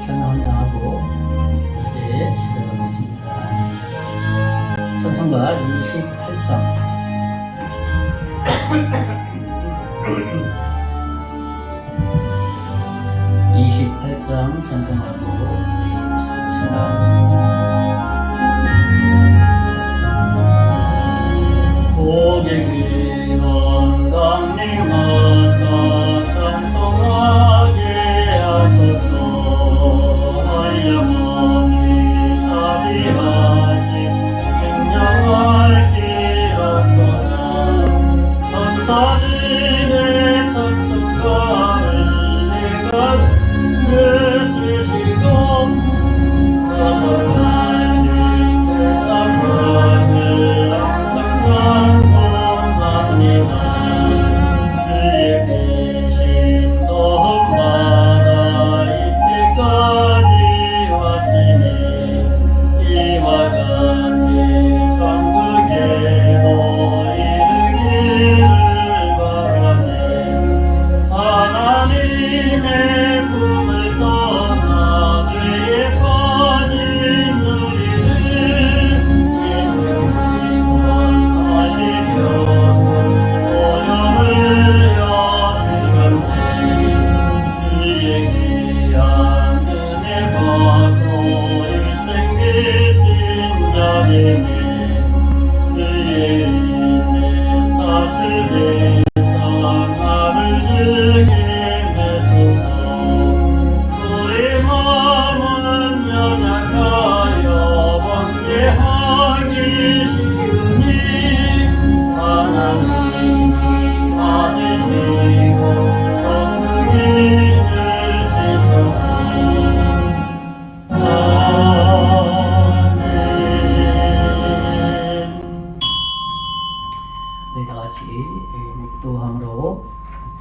찬양 한번 하고 이제 시작하겠습니다. 찬송가 28장 28장 찬송하고 시작합니다. 고객이 건강님 와서 찬송하게 하소서. 한량없이 자비하신 생명할 길 없거나 천사들의 찬송가를 내가 늦으시고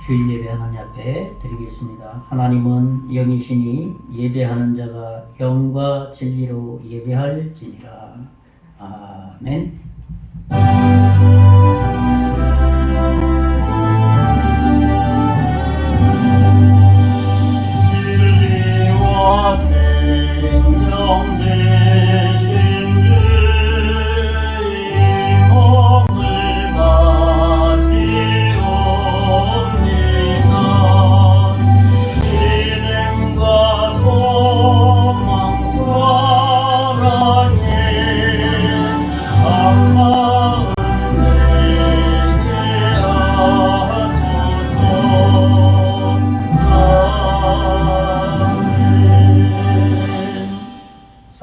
주일 예배 하나님 앞에 드리겠습니다. 하나님은 영이시니 예배하는 자가 영과 진리로 예배할지니라. 아멘. 진리와 생명 되신 주의 몸을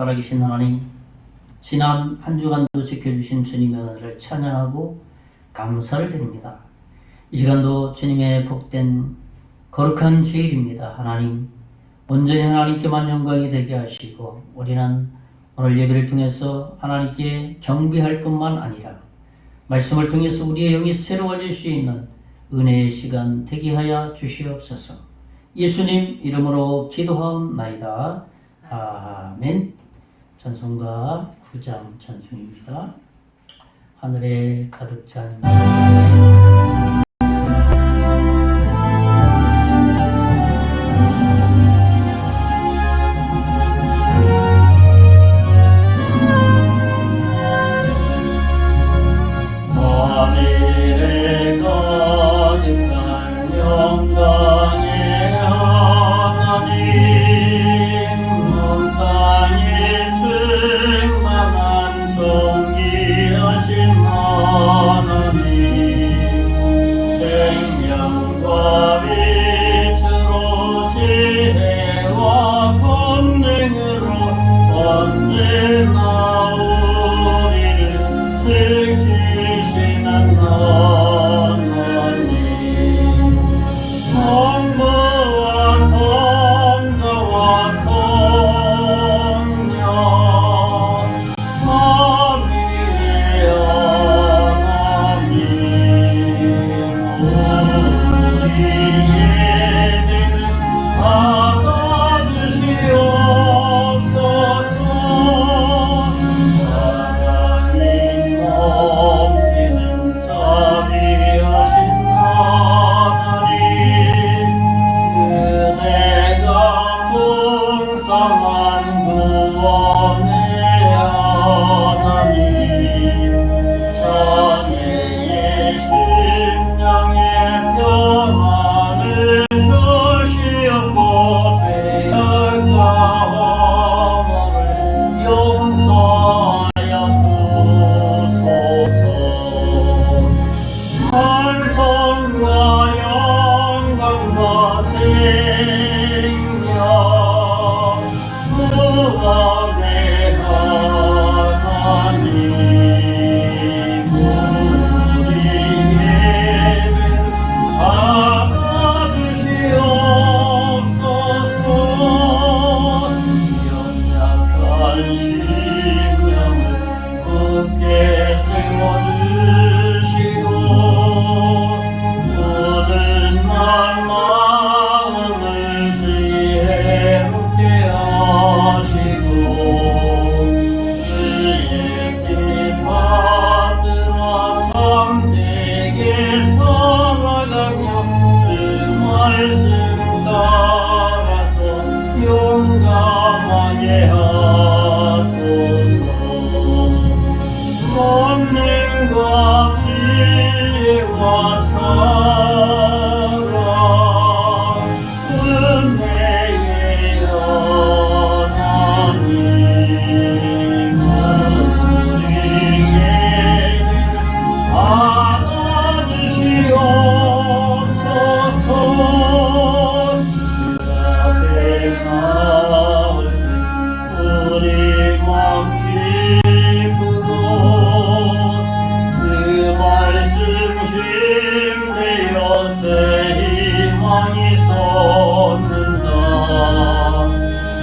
살아계신 하나님, 지난 한 주간도 지켜주신 주님의 은혜를 찬양하고 감사를 드립니다. 이 시간도 주님의 복된 거룩한 주일입니다. 하나님, 온전히 하나님께만 영광이 되게 하시고 우리는 오늘 예배를 통해서 하나님께 경배할 뿐만 아니라 말씀을 통해서 우리의 영이 새로워질 수 있는 은혜의 시간 되게 하여 주시옵소서. 예수님 이름으로 기도하옵나이다. 아멘. 찬송가 9장 찬송입니다. 하늘에 가득 찬 말씀 따라서 용감하게 하소서. 권능과 지혜와 사랑 은혜의 하나님 우리에게 안아주시옵소서. 주 앞에 나올 때 우리 맘 기쁘고 그 말씀 신뢰여 새 희망이 솟는다.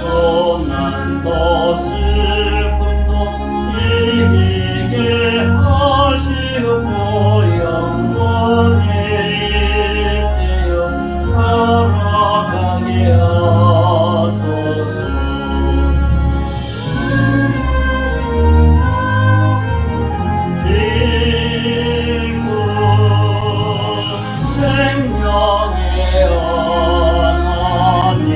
고난도 슬픔도 이기게 하시고 영원히 되어 살아가게 하소서. 길고 생명의 하나님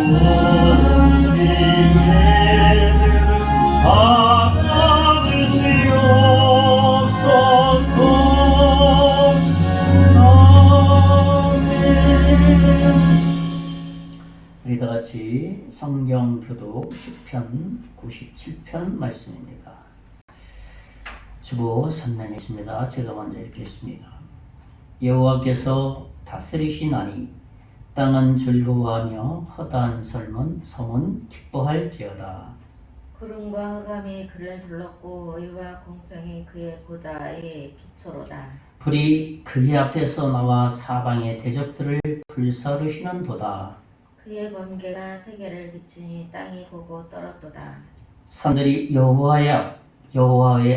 우리에게 아껴주시옵소서. 우리 다 같이 성경 교독 시편 97편 말씀입니다. 주보 선명했습니다. 제가 먼저 읽겠습니다. 여호와께서 다스리시나니 땅은 즐거워하며 허다한 소문 기뻐할지어다. 구름과 흑암이 그를 둘렀고 의와 공평이 그의 보좌의 기초로다. 불이 그의 앞에서 나와 사방의 대적들을 불사르시는도다. 그의 번개가 세계를 비추니 땅이 보고 떨었도다. 산들이 여호와의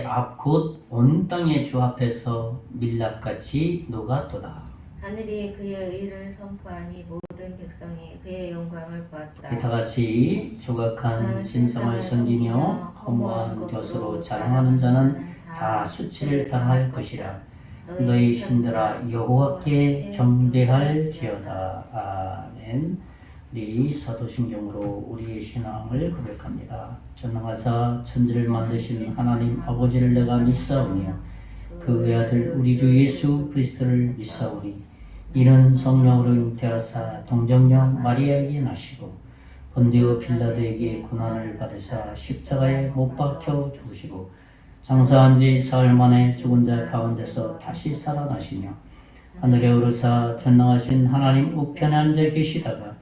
앞 곧 온 땅의 주 앞에서 밀랍같이 녹았도다. 하늘이 그의 의를 선포하니 모든 백성이 그의 영광을 보았다. 다 같이 조각한 신성을 섬기며 허무한 것으로 자랑하는 자는 다 수치를 당할 것이라. 너희 신들아 여호와께 경배할지어다. 아멘. 우리 사도신경으로 우리의 신앙을 고백합니다. 전능하사 천지를 만드신 하나님 아버지를 내가 믿사오며 그 외아들 우리 주 예수 그리스도를 믿사오니 이는 성령으로 잉태하사 동정녀 마리아에게 나시고 본디오 빌라도에게 고난을 받으사 십자가에 못 박혀 죽으시고 장사한 지 사흘 만에 죽은 자 가운데서 다시 살아나시며 하늘에 오르사 전능하신 하나님 우편에 앉아 계시다가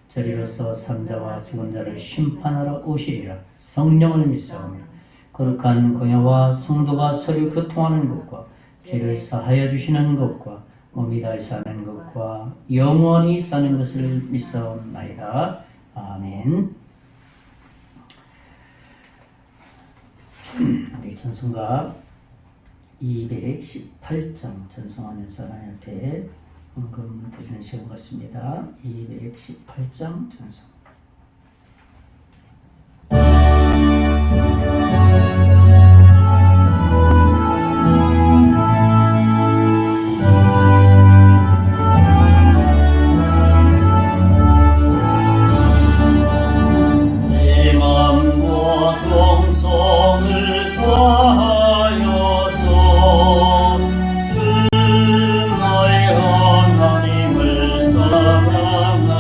저리로서 산자와 죽은 자를 심판하러 오시리라. 성령을 믿사오며 거룩한 공예와 성도가 서로 교통하는 것과 죄를 사하여 주시는 것과 몸이 다시 사는 것과 영원히 사는 것을 믿사옵나이다. 아멘. 우리 찬송가 218장 찬송하면서 하나님 앞에 헌금 드리는 시간 같습니다. 218장 찬송. 하나님을 사랑하라.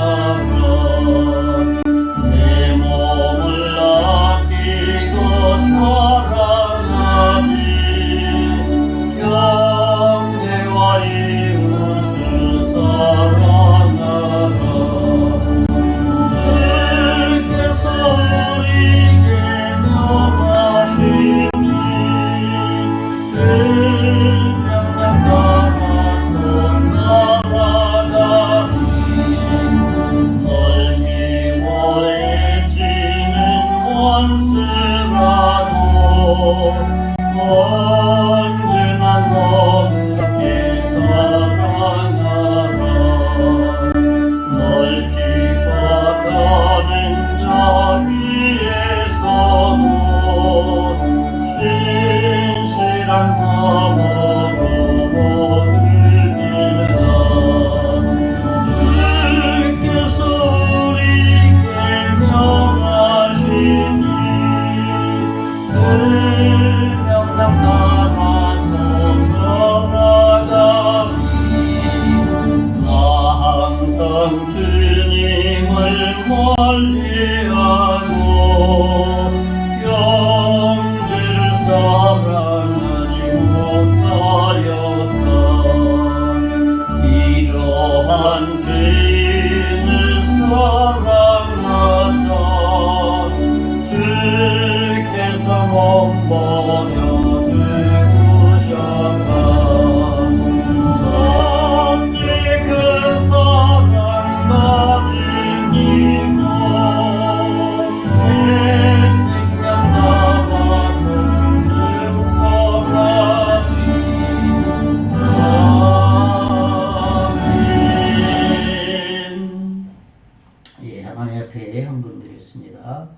드렸습니다.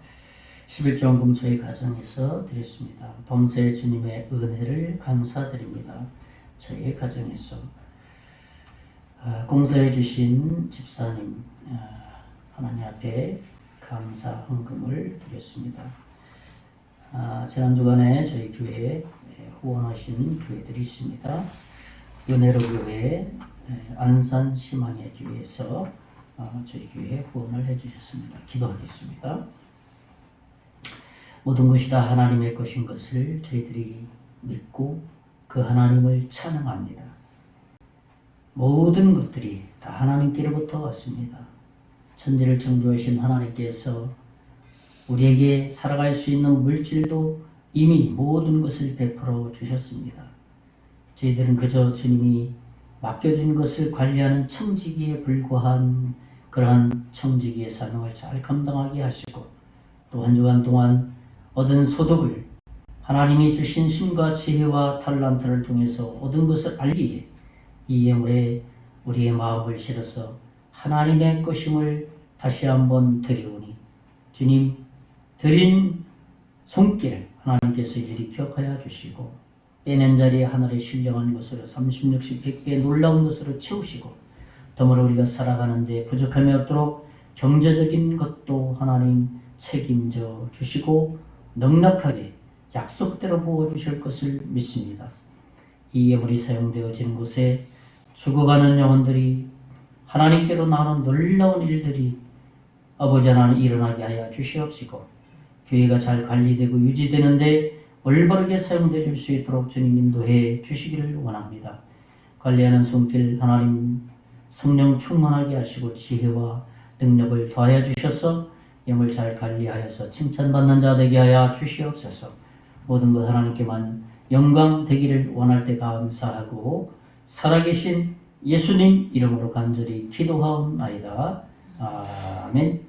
11조헌금 저희 가정에서 드렸습니다. 범사에 주님의 은혜를 감사드립니다. 저희 가정에서 공사해 주신 집사님 하나님 앞에 감사 헌금을 드렸습니다. 지난 주간에 저희 교회에 후원하신 교회들이 있습니다. 은혜로 교회, 안산 희망의 교회에서 저희 교회에 후원을 해주셨습니다. 기도하겠습니다. 모든 것이 다 하나님의 것인 것을 저희들이 믿고 그 하나님을 찬양합니다. 모든 것들이 다 하나님께로부터 왔습니다. 천지를 창조하신 하나님께서 우리에게 살아갈 수 있는 물질도 이미 모든 것을 베풀어 주셨습니다. 저희들은 그저 주님이 맡겨준 것을 관리하는 청지기에 불과한 그러한 청지기의 사명을 잘 감당하게 하시고 또 한 주간 동안 얻은 소득을 하나님이 주신 힘과 지혜와 탤런트를 통해서 얻은 것을 알기에 이 예물에 우리의 마음을 실어서 하나님의 것임을 다시 한번 드리오니 주님 드린 손길 하나님께서 이리 기억하여 주시고 빼낸 자리에 하늘의 신령한 것으로 30, 60, 100배 놀라운 것으로 채우시고 더불어 우리가 살아가는데 부족함이 없도록 경제적인 것도 하나님 책임져 주시고 넉넉하게 약속대로 부어주실 것을 믿습니다. 이 예물이 사용되어지는 곳에 죽어가는 영혼들이 하나님께로 나오는 놀라운 일들이 아버지 하나님 일어나게 하여 주시옵시고 교회가 잘 관리되고 유지되는데 올바르게 사용되어질 수 있도록 주님 인도해 주시기를 원합니다. 관리하는 손길 하나님 성령 충만하게 하시고 지혜와 능력을 더하여 주셔서 영을 잘 관리하여서 칭찬받는 자 되게 하여 주시옵소서. 모든 것 하나님께만 영광 되기를 원할 때 감사하고 살아계신 예수님 이름으로 간절히 기도하옵나이다. 아멘.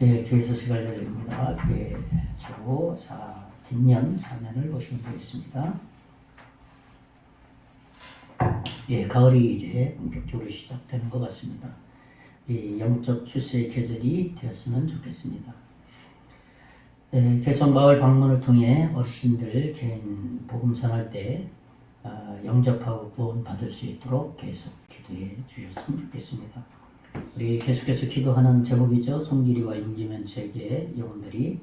네, 교회 소식 알려드립니다. 교회 주 뒷면 사면을 보시면 되겠습니다. 예, 가을이 이제 본격적으로 시작되는 것 같습니다. 이 영적 추수의 계절이 되었으면 좋겠습니다. 예, 개성마을 방문을 통해 어르신들 개인 복음 전할 때 영접하고 구원 받을 수 있도록 계속 기도해 주셨으면 좋겠습니다. 우리 계속해서 기도하는 제목이죠. 송기리와 임기면책의 영혼들이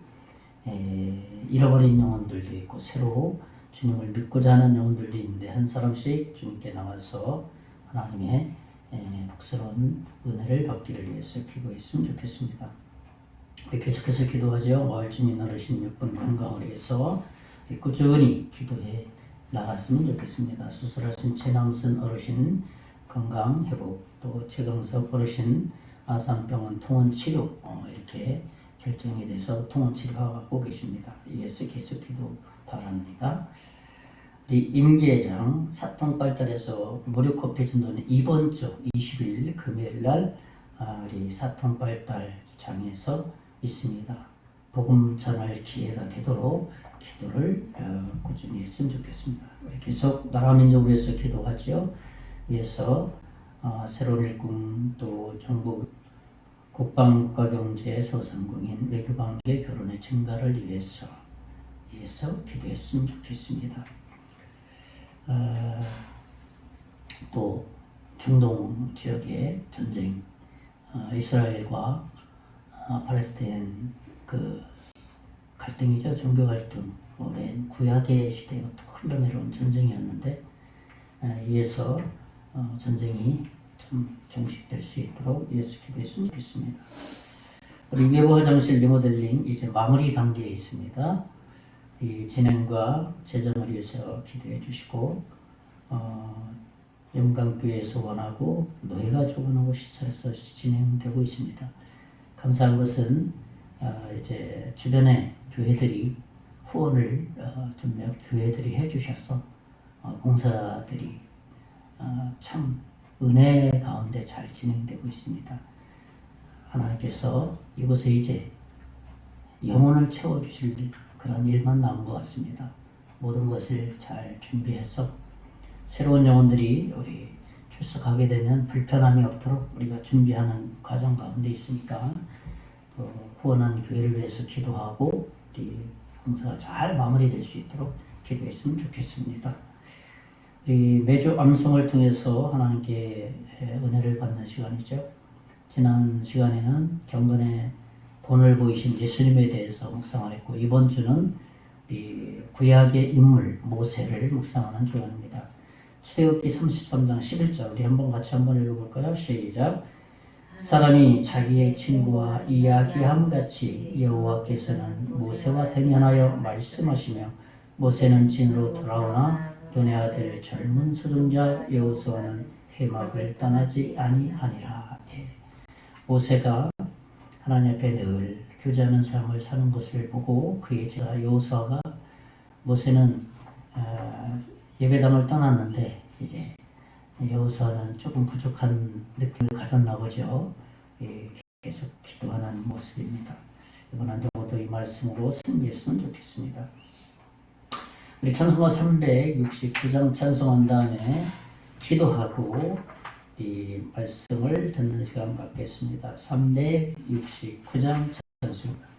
잃어버린 영혼들도 있고 새로 주님을 믿고자 하는 영혼들도 있는데 한 사람씩 주님께 나와서 하나님의 복스러운 은혜를 받기를 위해서 기도했으면 좋겠습니다. 우리 계속해서 기도하죠. 마을 주민 어르신 6분 건강을 위해서 꾸준히 기도해 나갔으면 좋겠습니다. 수술하신 최남선 어르신 건강 회복, 또 최강석 어르신 아산병원 통원 치료 이렇게 결정이 돼서 통원 치료하고 계십니다. 이에서 계속 기도 바랍니다. 우리 임계장 사통발달에서 무료 커피 전도는 이번 주 20일 금요일 날 우리 사통발달장에서 있습니다. 복음 전할 기회가 되도록 기도를 꾸준히 했으면 좋겠습니다. 우리 계속 나라 민족을 위해서 기도하죠. 위해서 새로운 일꾼 또 정부 국방국가경제 소상공인 외교관계 결혼의 증가를 위해서 기도했으면 좋겠습니다. 또 중동 지역의 전쟁, 이스라엘과 팔레스타인 그 갈등이죠. 종교 갈등, 오랜 구약의 시대부터 흘러내려온 전쟁이었는데 이에서 전쟁이 좀 종식될 수 있도록 위해서 기도했으면 좋겠습니다. 우리 외부 화장실 리모델링 이제 마무리 단계에 있습니다. 이 진행과 재정을 위해서 기도해 주시고 영광교회에서 원하고 노예가 조건하고 시찰에서 진행되고 있습니다. 감사한 것은 이제 주변의 교회들이 후원을 좀 몇 교회들이 해주셔서 공사들이 참 은혜 가운데 잘 진행되고 있습니다. 하나님께서 이곳에 이제 영혼을 채워주실 그런 일만 남은 것 같습니다. 모든 것을 잘 준비해서 새로운 영혼들이 우리 출석하게 되면 불편함이 없도록 우리가 준비하는 과정 가운데 있으니까 후원한 교회를 위해서 기도하고 우리 봉사가 잘 마무리될 수 있도록 기도했으면 좋겠습니다. 우리 매주 암송을 통해서 하나님께 은혜를 받는 시간이죠. 지난 시간에는 경건의 본을 보이신 예수님에 대해서 묵상을 했고, 이번 주는 우리 구약의 인물 모세를 묵상하는 주간입니다. 출애굽기 33장 11절 우리 같이 한번 읽어볼까요? 시작. 사람이 자기의 친구와 이야기함 같이 여호와께서는 모세와 대면하여 말씀하시며 모세는 진으로 돌아오나 눈의 아들 젊은 수종자 여호수아는 회막을 떠나지 아니하니라. 모세가 하나님 앞에 늘 교제하는 삶을 사는 것을 보고 그의 제자 여호수아가 모세는 예배당을 떠났는데 이제 여호수아는 조금 부족한 느낌을 가졌나 보죠. 계속 기도하는 모습입니다. 이번 한 주도 이 말씀으로 승리했으면 좋겠습니다. 우리 찬송가 369장 찬송한 다음에 기도하고 이 말씀을 듣는 시간 갖겠습니다. 369장 찬송입니다.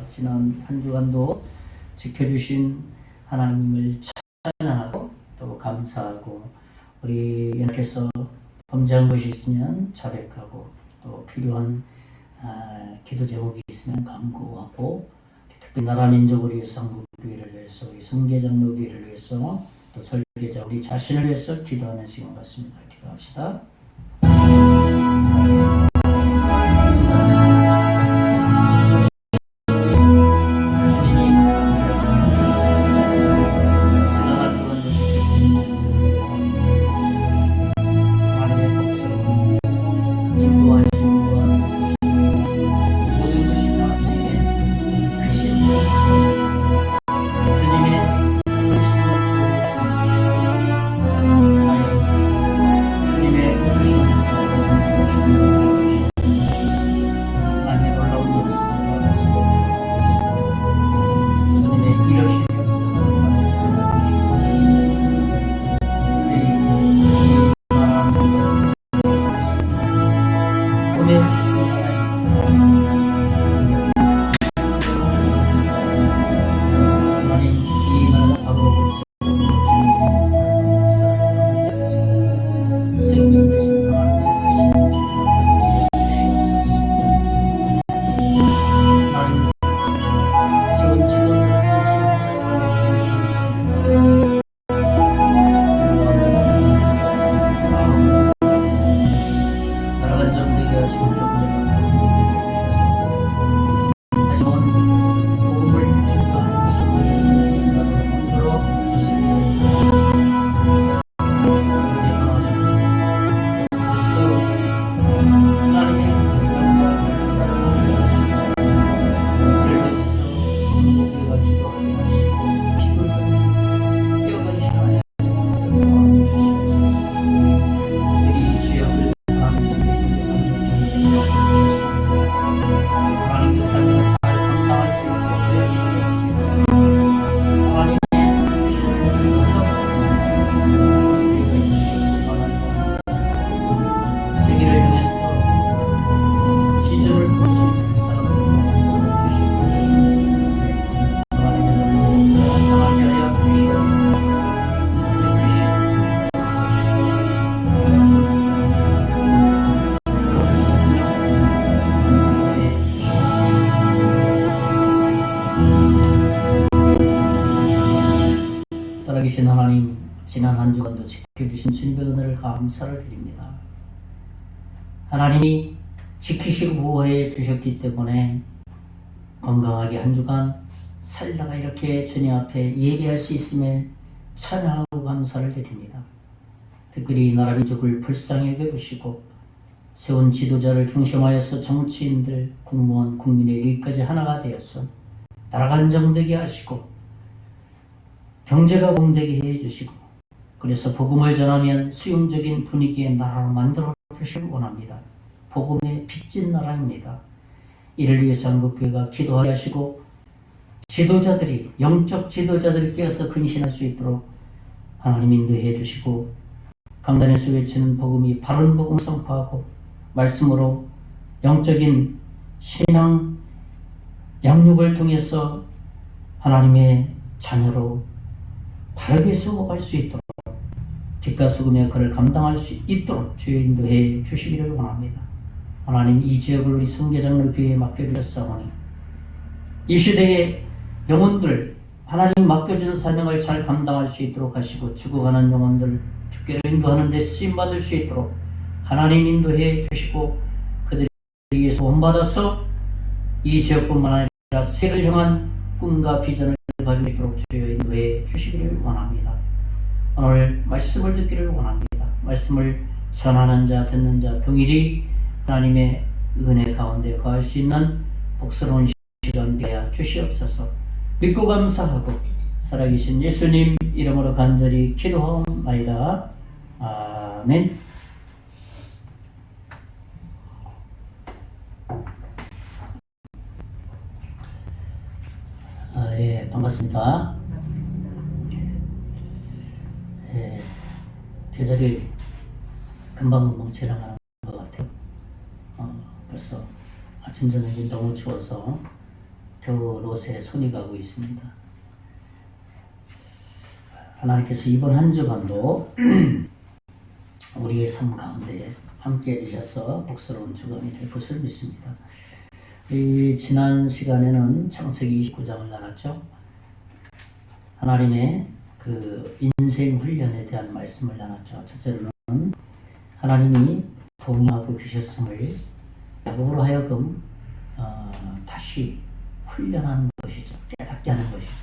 지난 한 주간도 지켜주신 하나님을 찬양하고 또 감사하고, 우리 연합해서 범죄한 것이 있으면 자백하고 또 필요한 기도 제목이 있으면 간구하고, 특히 나라 민족을 위해서, 한국교회를 위해서, 우리 성계장로교회를 위해서, 또 설계자 우리 자신을 위해서 기도하는 시간 같습니다. 기도합시다. 주님의 지난 한 주간도 지켜주신 주님의 은혜를 감사를 드립니다. 하나님이 지키시고 보호해 주셨기 때문에 건강하게 한 주간 살다가 이렇게 주님 앞에 예배할 수 있음에 찬양하고 감사를 드립니다. 특별히 나라 민족을 불쌍히 여겨주시고 세운 지도자를 중심하여서 정치인들, 공무원, 국민의 일까지 하나가 되어서 나라가 안정되게 하시고 경제가 공되게 해주시고 그래서 복음을 전하면 수용적인 분위기의 나라로 만들어 주시길 원합니다. 복음의 빚진 나라입니다. 이를 위해서 한국교회가 기도하게 하시고 지도자들이 영적 지도자들이 깨어서 근신할 수 있도록 하나님 인도해 주시고 강단에서 외치는 복음이 바른 복음을 선포하고 말씀으로 영적인 신앙 양육을 통해서 하나님의 자녀로 바르게 세워갈 수 있도록 뒷가수금의 역할을 감당할 수 있도록 주여 인도해 주시기를 원합니다. 하나님 이 지역을 우리 성계장로 교회에 맡겨주셨사오니 이 시대의 영혼들 하나님 맡겨준 사명을 잘 감당할 수 있도록 하시고 죽어가는 영혼들 주께로 인도하는 데 쓰임받을 수 있도록 하나님 인도해 주시고 그들이 위해서 원받아서 이 지역뿐만 아니라 세계를 향한 꿈과 비전을 가지고 있도록 주여 인도해 주시기를 원합니다. 오늘 말씀을 듣기를 원합니다. 말씀을 전하는 자 듣는 자 동일이 하나님의 은혜 가운데 거할 수 있는 복스러운 시간 되어 주시옵소서. 믿고 감사하고 살아계신 예수님 이름으로 간절히 기도하옵나이다. 아멘. 예, 반갑습니다. 계절이 금방금방 지나가는 것 같아요. 벌써 아침 저녁이 너무 추워서 겨울 옷에 손이 가고 있습니다. 하나님께서 이번 한 주간도 우리의 삶 가운데 함께 해주셔서 복스러운 주간이 될 것을 믿습니다. 이 지난 시간에는 창세기 29장을 나눴죠. 하나님의 그 인생 훈련에 대한 말씀을 나눴죠. 첫째로는 하나님이 동의하고 계셨음을 야곱으로 하여금 다시 훈련하는 것이죠. 깨닫게 하는 것이죠.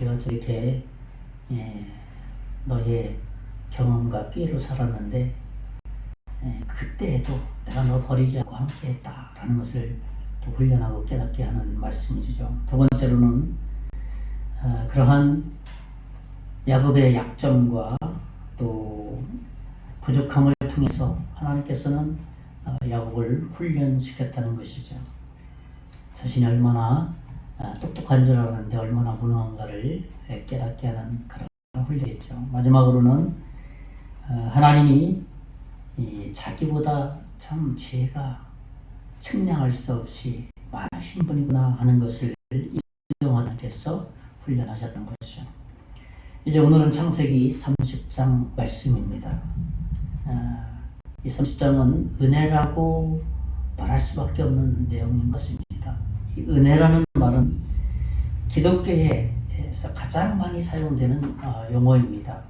내가 저렇게 너의 경험과 피해로 살았는데 그때에도 내가 너 버리지 않고 함께했다라는 것을 또 훈련하고 깨닫게 하는 말씀이죠. 두 번째로는 그러한 야곱의 약점과 또 부족함을 통해서 하나님께서는 야곱을 훈련시켰다는 것이죠. 자신이 얼마나 똑똑한 줄 알았는데 얼마나 무능한가를 깨닫게 하는 그런 훈련이죠. 마지막으로는 하나님이 자기보다 참 지혜가 측량할 수 없이 많으신 분이구나 하는 것을 인정하면서 훈련하셨던 것이죠. 이제 오늘은 창세기 30장 말씀입니다. 이 30장은 은혜라고 말할 수밖에 없는 내용인 것입니다. 이 은혜라는 말은 기독교에서 가장 많이 사용되는 용어입니다.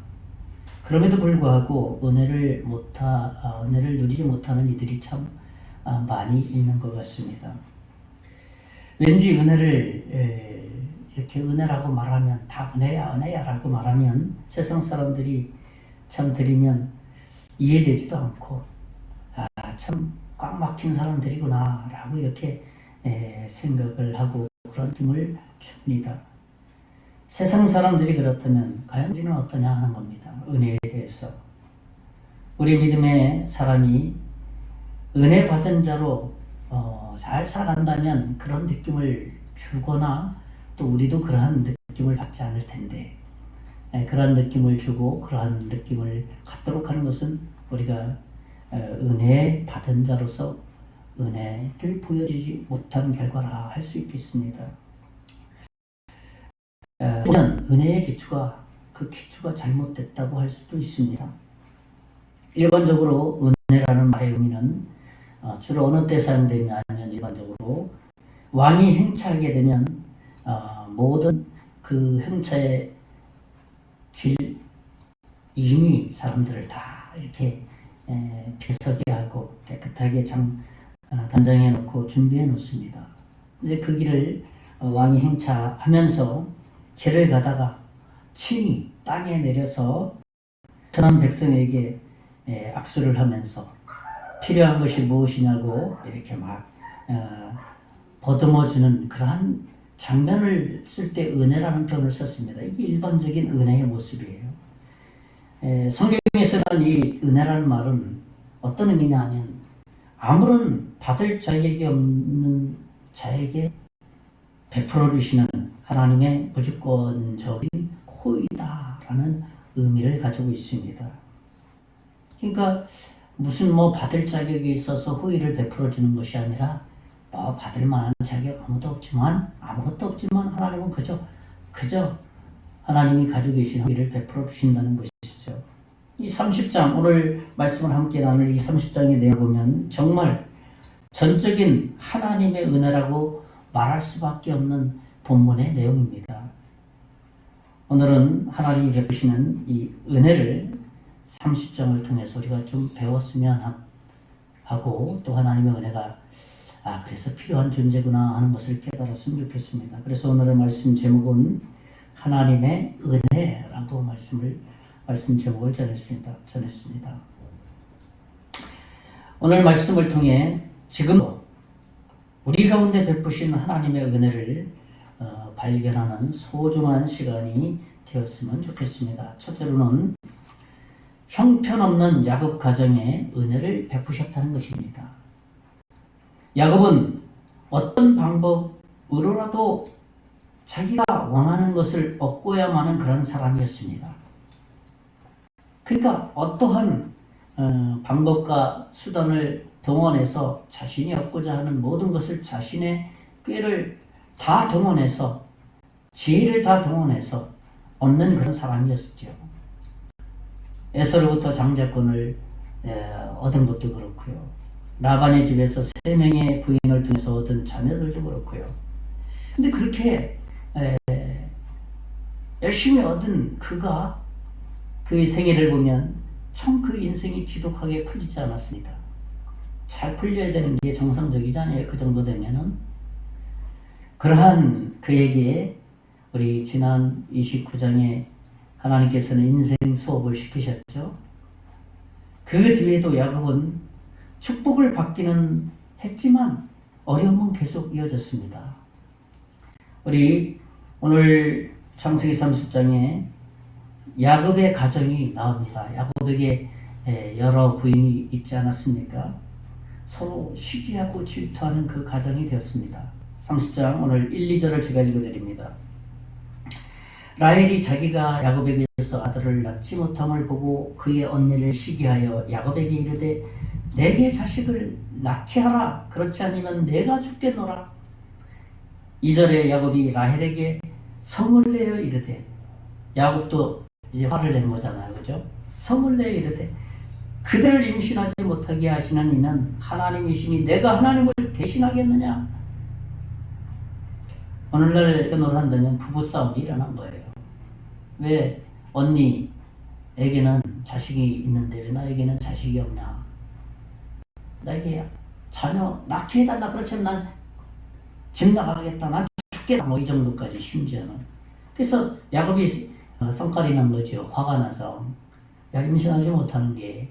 그럼에도 불구하고 은혜를 누리지 못하는 이들이 참 많이 있는 것 같습니다. 왠지 은혜를 이렇게 은혜라고 말하면 다 은혜야 라고 말하면 세상 사람들이 참 들으면 이해되지도 않고 참 꽉 막힌 사람들이구나 라고 이렇게 생각을 하고 그런 힘을 줍니다. 세상 사람들이 그렇다면 과연 우리는 어떠냐 하는 겁니다. 은혜에 대해서 우리 믿음의 사람이 은혜 받은 자로 잘 살아간다면 그런 느낌을 주거나 또 우리도 그러한 느낌을 받지 않을 텐데 그러한 느낌을 주고 그러한 느낌을 갖도록 하는 것은 우리가 은혜 받은 자로서 은혜를 보여주지 못한 결과라 할 수 있겠습니다. 우리는 은혜의 그 기초가 잘못됐다고 할 수도 있습니다. 일반적으로 은혜라는 말의 의미는 주로 어느 때 사용되냐 하면 일반적으로 왕이 행차하게 되면 모든 그 행차의 이미 사람들을 다 이렇게 비서게 하고 깨끗하게 단장해 놓고 준비해 놓습니다. 이제 그 길을 왕이 행차하면서 길을 가다가 친히 땅에 내려서 선한 백성에게 악수를 하면서 필요한 것이 무엇이냐고 이렇게 막 보듬어주는 그러한 장면을 쓸 때 은혜라는 표현을 썼습니다. 이게 일반적인 은혜의 모습이에요. 성경에서는 이 은혜라는 말은 어떤 의미냐 하면 아무런 받을 자격이 없는 자에게 베풀어 주시는 하나님의 무조건적인 호의다라는 의미를 가지고 있습니다. 그러니까 무슨 받을 자격이 있어서 호의를 베풀어 주는 것이 아니라 받을 만한 자격 아무것도 없지만 하나님은 그저 하나님이 가지고 계신 호의를 베풀어 주신다는 것이죠. 이 30장 오늘 말씀을 함께 나눌 이 30장의 내용을 보면 정말 전적인 하나님의 은혜라고 말할 수밖에 없는 본문의 내용입니다. 오늘은 하나님이 베푸시는 이 은혜를 30장을 통해서 우리가 좀 배웠으면 하고 또 하나님의 은혜가 그래서 필요한 존재구나 하는 것을 깨달았으면 좋겠습니다. 그래서 오늘의 말씀 제목은 하나님의 은혜라고 말씀 제목을 전했습니다. 오늘 말씀을 통해 지금도 우리 가운데 베푸신 하나님의 은혜를 발견하는 소중한 시간이 되었으면 좋겠습니다. 첫째로는 형편없는 야곱 가정에 은혜를 베푸셨다는 것입니다. 야곱은 어떤 방법으로라도 자기가 원하는 것을 얻고야만 하는 그런 사람이었습니다. 그러니까 어떠한 방법과 수단을 동원해서 자신이 얻고자 하는 모든 것을 자신의 꾀를 다 동원해서 지혜를 다 동원해서 얻는 그런 사람이었죠. 에서로부터 장자권을 얻은 것도 그렇고요. 라반의 집에서 3명의 부인을 통해서 얻은 자녀들도 그렇고요. 근데 그렇게 열심히 얻은 그의 생애를 보면 참 그 인생이 지독하게 풀리지 않았습니다. 잘 풀려야 되는 게 정상적이잖아요. 그 정도 되면은. 그러한 그에게 우리 지난 29장에 하나님께서는 인생 수업을 시키셨죠. 그 뒤에도 야곱은 축복을 받기는 했지만 어려움은 계속 이어졌습니다. 우리 오늘 창세기 30장에 야곱의 가정이 나옵니다. 야곱에게 여러 부인이 있지 않았습니까? 서로 시기하고 질투하는 그 가정이 되었습니다. 30장 오늘 1, 2절을 제가 읽어드립니다. 라헬이 자기가 야곱에게서 아들을 낳지 못함을 보고 그의 언니를 시기하여 야곱에게 이르되 내게 자식을 낳게 하라. 그렇지 않으면 내가 죽겠노라. 2절에 야곱이 라헬에게 성을 내어 이르되, 야곱도 이제 화를 낸 거잖아요. 그죠? 성을 내어 이르되 그들을 임신하지 못하게 하시는 이는 하나님이시니 내가 하나님을 대신하겠느냐. 오늘날 변호를 한다면 부부싸움이 일어난 거예요. 왜 언니에게는 자식이 있는데 왜 나에게는 자식이 없냐. 나에게 자녀 낳게 해달라. 그렇지만 난 집 나가겠다. 난 죽겠다. 이 정도까지 심지어는. 그래서 야곱이 성깔이 난 거죠. 화가 나서. 야, 임신하지 못하는 게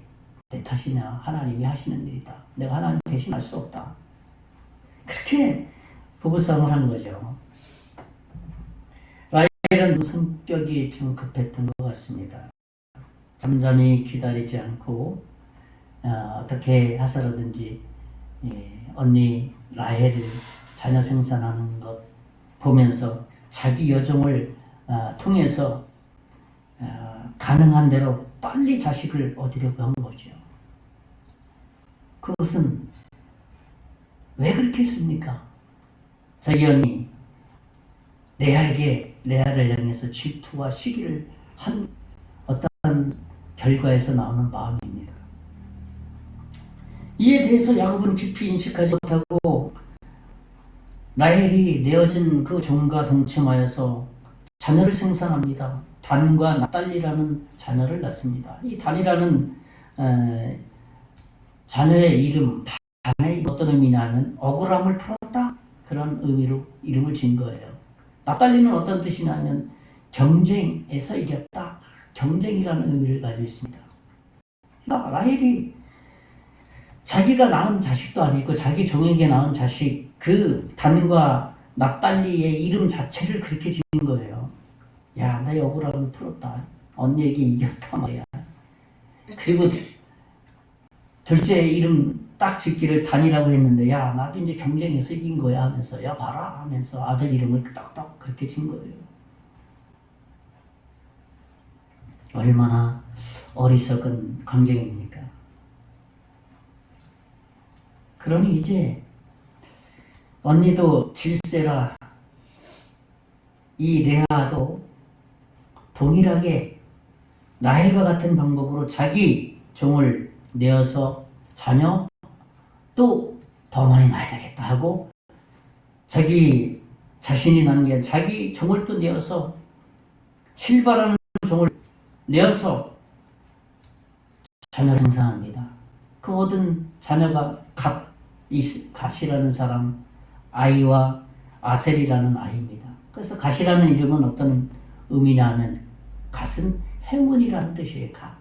내 탓이냐. 하나님이 하시는 일이다. 내가 하나님 대신할 수 없다. 그렇게 부부싸움을 한 거죠. 라헬은 성격이 좀 급했던 것 같습니다. 잠잠히 기다리지 않고 어떻게 해서라든지 언니 라헬을 자녀 생산하는 것 보면서 자기 여종을 통해서 가능한 대로 빨리 자식을 얻으려고 한 거죠. 그것은 왜 그렇게 했습니까? 자기 언니 레아를 향해서 질투와 시기를 한 어떤 결과에서 나오는 마음입니다. 이에 대해서 야곱은 깊이 인식하지 못하고 라헬이 내어진 그 종과 동침하여서 자녀를 생산합니다. 단과 납달리라는 자녀를 낳습니다. 이 단이라는 자녀의 이름, 단의 어떤 의미냐면 억울함을 풀었다, 그런 의미로 이름을 지은 거예요. 납달리는 어떤 뜻이냐면 경쟁에서 이겼다, 경쟁이라는 의미를 가지고 있습니다. 라헬이 자기가 낳은 자식도 아니고 자기 종에게 낳은 자식, 그 단과 납달리의 이름 자체를 그렇게 지은 거예요. 야, 나의 억울함을 풀었다, 언니에게 이겼다 말이야. 그리고 둘째 이름 딱 짓기를 단이라고 했는데, 야, 나도 이제 경쟁에서 이긴 거야 하면서, 야, 봐라 하면서 아들 이름을 딱딱 그렇게 지은 거예요. 얼마나 어리석은 광경입니까? 그러니 이제 언니도 질세라, 이 레아도 동일하게 라헬과 같은 방법으로 자기 종을 내어서 자녀 또 더 많이 낳아야 되겠다 하고, 자기 자신이 낳은 게 자기 종을 또 내어서, 실바라는 종을 내어서 자녀를 생산합니다. 그 모든 자녀가 갓이라는 사람, 아이와 아셀이라는 아이입니다. 그래서 갓이라는 이름은 어떤 의미냐 하면, 갓은 행운이라는 뜻이에요. 갓.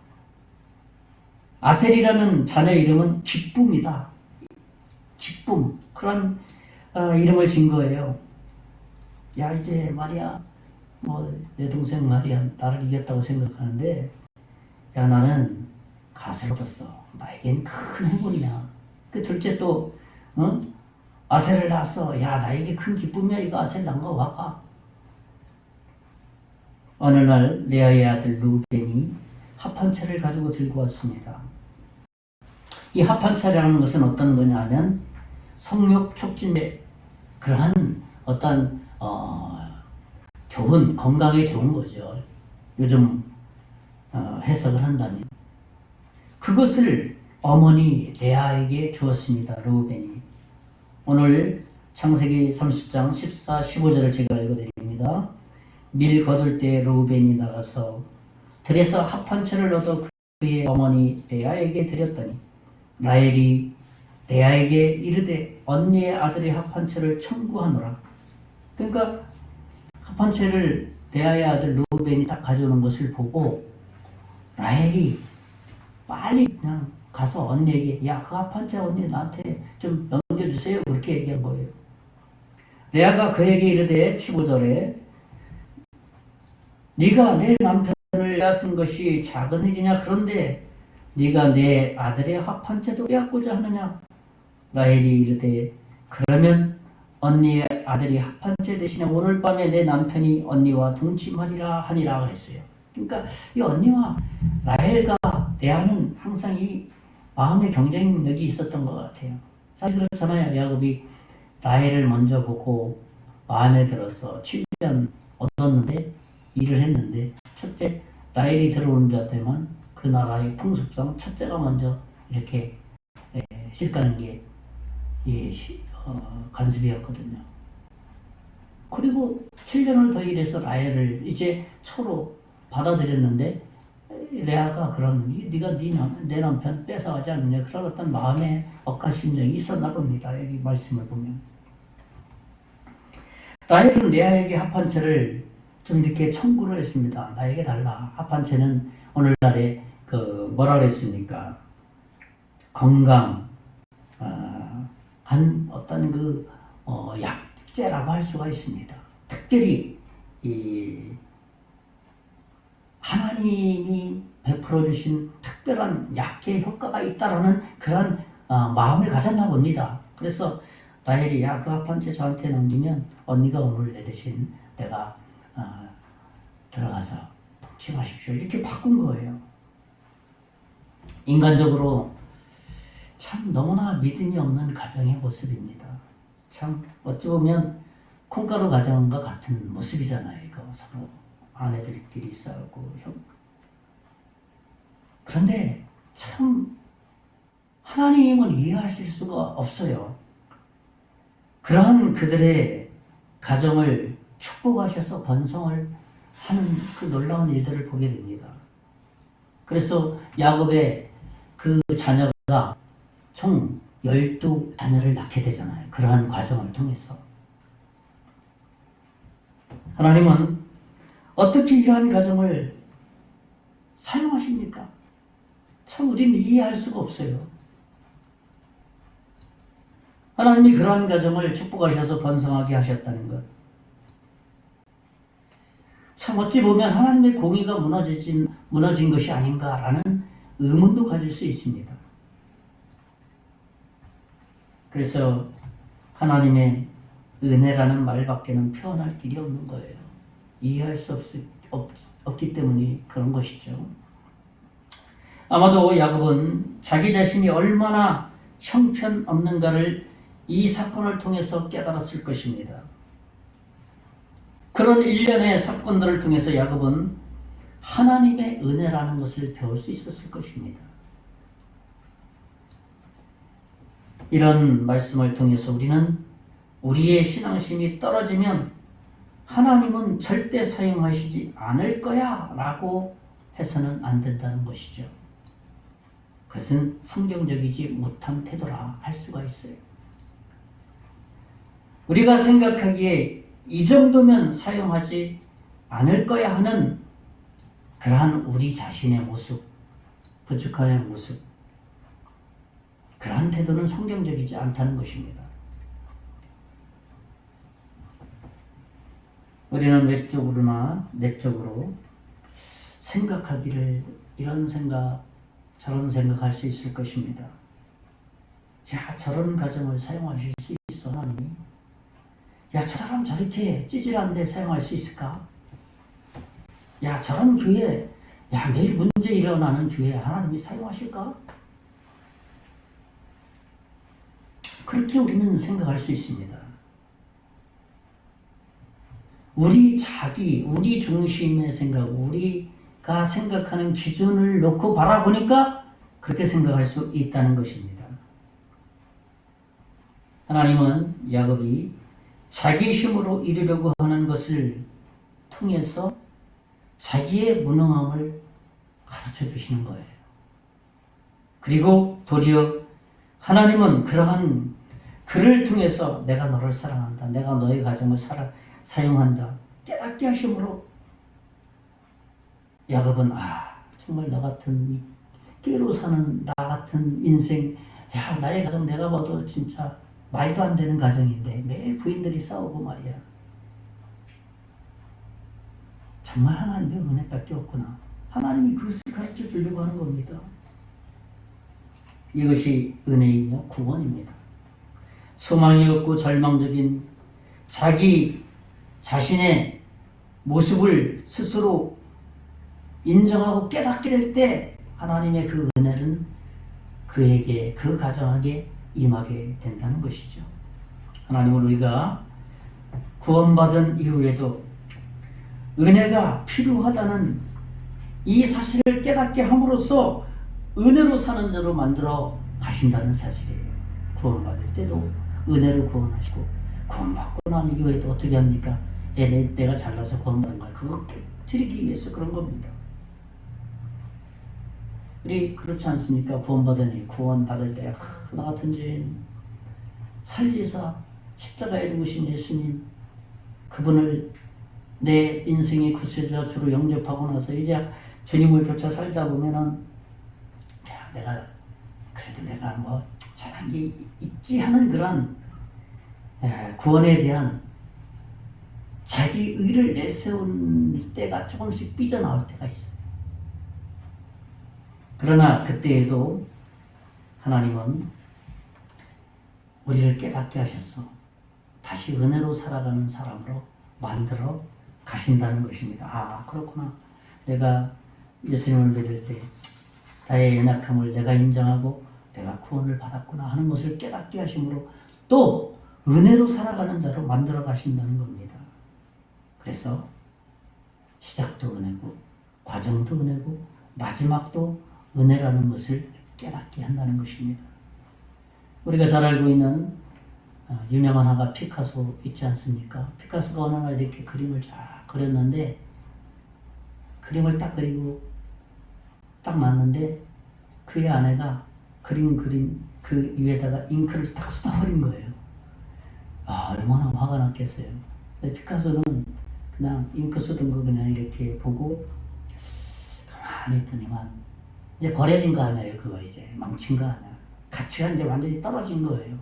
아셀이라는 자녀 이름은 기쁨이다. 기쁨, 그런 이름을 진 거예요. 야, 이제 말이야, 내 동생 말이야, 나를 이겼다고 생각하는데, 야, 나는 갓을 얻었어. 나에겐 큰 행운이야. 그 둘째 또 아셀을 낳았어. 야, 나에게 큰 기쁨이야. 이거 아셀 낳은 거 와봐. 어느 날 레아의 아들 루벤이 합판차를 가지고 들고 왔습니다. 이 합판차라는 것은 어떤 거냐 하면, 성욕 촉진의 그러한 어떤 좋은, 건강에 좋은 거죠. 요즘 해석을 한다면. 그것을 어머니 레아에게 주었습니다. 루벤이. 오늘 창세기 30장 14, 15절을 제가 읽어드립니다. 밀 거둘 때 루벤이 나가서 들에서 합판채를 얻어 그의 어머니 레아에게 드렸더니, 라헬이 레아에게 이르되 언니의 아들의 합판채를 청구하노라. 그러니까 합판채를 레아의 아들 루벤이 딱 가져오는 것을 보고 라헬이 빨리 그냥 가서 언니에게, 야, 그 합판채 언니 나한테 좀 넘겨주세요, 그렇게 얘기한 거예요. 레아가 그에게 이르되 15절에 네가 내 남편을 빼앗은 것이 작은 일이냐? 그런데 네가 내 아들의 합판채도 빼앗고자 하느냐? 라헬이 이르되 그러면 언니의 아들이 합판채 대신에 오늘 밤에 내 남편이 언니와 동침하리라 하니라 그랬어요. 그러니까 이 언니와 라헬과 레아는 항상 이 마음의 경쟁력이 있었던 것 같아요. 사실 그렇잖아요. 야곱이 라헬을 먼저 보고 마음에 들어서 7년 얻었는데, 일을 했는데, 첫째 라헬이 들어오는 자 때만 그 나라의 풍습상 첫째가 먼저 이렇게 시집가는 게 관습이었거든요. 그리고 7년을 더 일해서 라헬을 이제 서로 받아들였는데, 레아가 네가 내 남편 뺏어가지 않느냐, 그런 어떤 마음의 억한 심정이 있었나 봅니다. 여기 말씀을 보면 라헬은 레아에게 합판채를 좀 이렇게 청구를 했습니다. 나에게 달라. 합판채는 오늘날에 뭐라 그랬습니까? 건강, 한 어떤 약재라고 할 수가 있습니다. 특별히 하나님이 베풀어 주신 특별한 약의 효과가 있다라는 그런 마음을 가졌나 봅니다. 그래서 라헬이, 야, 그 합판채 저한테 넘기면 언니가 오늘 내 대신 내가 들어가서 동침하십시오, 이렇게 바꾼 거예요. 인간적으로 참 너무나 믿음이 없는 가정의 모습입니다. 참 어찌 보면 콩가루 가정과 같은 모습이잖아요. 이거 서로 아내들끼리 싸우고 그런데 참 하나님은 이해하실 수가 없어요. 그러한 그들의 가정을 축복하셔서 번성을 하는 그 놀라운 일들을 보게 됩니다. 그래서 야곱의 그 자녀가 총 12자녀를 낳게 되잖아요. 그러한 과정을 통해서. 하나님은 어떻게 이러한 과정을 사용하십니까? 참 우리는 이해할 수가 없어요. 하나님이 그러한 가정을 축복하셔서 번성하게 하셨다는 것. 참 어찌 보면 하나님의 공의가 무너진 것이 아닌가라는 의문도 가질 수 있습니다. 그래서 하나님의 은혜라는 말밖에는 표현할 길이 없는 거예요. 이해할 수 없기 때문에 그런 것이죠. 아마도 야곱은 자기 자신이 얼마나 형편없는가를 이 사건을 통해서 깨달았을 것입니다. 그런 일련의 사건들을 통해서 야곱은 하나님의 은혜라는 것을 배울 수 있었을 것입니다. 이런 말씀을 통해서 우리는 우리의 신앙심이 떨어지면 하나님은 절대 사용하시지 않을 거야 라고 해서는 안 된다는 것이죠. 그것은 성경적이지 못한 태도라 할 수가 있어요. 우리가 생각하기에 이 정도면 사용하지 않을 거야 하는 그러한 우리 자신의 모습, 부족함의 모습, 그러한 태도는 성경적이지 않다는 것입니다. 우리는 외적으로나 내적으로 생각하기를 이런 생각, 저런 생각할 수 있을 것입니다. 야, 저런 가정을 사용하실 수 있어, 하나님이? 야, 저 사람 저렇게 찌질한데 사용할 수 있을까? 야, 저런 교회, 야, 매일 문제 일어나는 교회 하나님이 사용하실까? 그렇게 우리는 생각할 수 있습니다. 우리 중심의 생각, 우리가 생각하는 기준을 놓고 바라보니까 그렇게 생각할 수 있다는 것입니다. 하나님은 야곱이 자기 힘으로 이루려고 하는 것을 통해서 자기의 무능함을 가르쳐 주시는 거예요. 그리고 도리어 하나님은 그러한 그를 통해서 내가 너를 사랑한다. 내가 너의 가정을 사용한다. 깨닫게 하심으로 야곱은 정말 나 같은 깨로 사는 나 같은 인생, 야, 나의 가정 내가 봐도 진짜 말도 안 되는 가정인데 매일 부인들이 싸우고 말이야. 정말 하나님의 은혜밖에 없구나. 하나님이 그것을 가르쳐 주려고 하는 겁니다. 이것이 은혜이며 구원입니다. 소망이 없고 절망적인 자기 자신의 모습을 스스로 인정하고 깨닫게 될 때 하나님의 그 은혜는 그에게, 그 가정에게 임하게 된다는 것이죠. 하나님은 우리가 구원받은 이후에도 은혜가 필요하다는 이 사실을 깨닫게 함으로써 은혜로 사는 자로 만들어 가신다는 사실이에요. 구원받을 때도 은혜로 구원하시고, 구원받고 난 이후에도 어떻게 합니까? 내가 잘나서 구원받은 거야. 그거 깨뜨리기 위해서 그런 겁니다. 우리 그렇지 않습니까? 구원받을 때 나 같은 죄인 살리사 십자가에 죽으신 예수님, 그분을 내 인생의 구세주와 주로 영접하고 나서 이제 주님을 쫓아 살다 보면은 내가 뭐 잘한 게 있지 하는 그런 구원에 대한 자기 의를 내세울 때가 조금씩 삐져나올 때가 있어요. 그러나 그때에도 하나님은 우리를 깨닫게 하셔서 다시 은혜로 살아가는 사람으로 만들어 가신다는 것입니다. 그렇구나. 내가 예수님을 믿을 때 나의 연약함을 내가 인정하고 내가 구원을 받았구나 하는 것을 깨닫게 하심으로 또 은혜로 살아가는 자로 만들어 가신다는 겁니다. 그래서 시작도 은혜고 과정도 은혜고 마지막도 은혜라는 것을 깨닫게 한다는 것입니다. 우리가 잘 알고 있는 유명한 화가 피카소 있지 않습니까? 피카소가 어느 날 이렇게 그림을 쫙 그렸는데 그림을 딱 그리고 딱 놨는데 그의 아내가 그림 그 위에다가 잉크를 딱 쏟아버린 거예요. 얼마나 화가 났겠어요. 근데 피카소는 그냥 잉크 쏟은 거 그냥 이렇게 보고 가만히 있더니만 이제 버려진 거 아니에요. 그거 이제 망친 거 아니야. 가치가 이제 완전히 떨어진 거예요.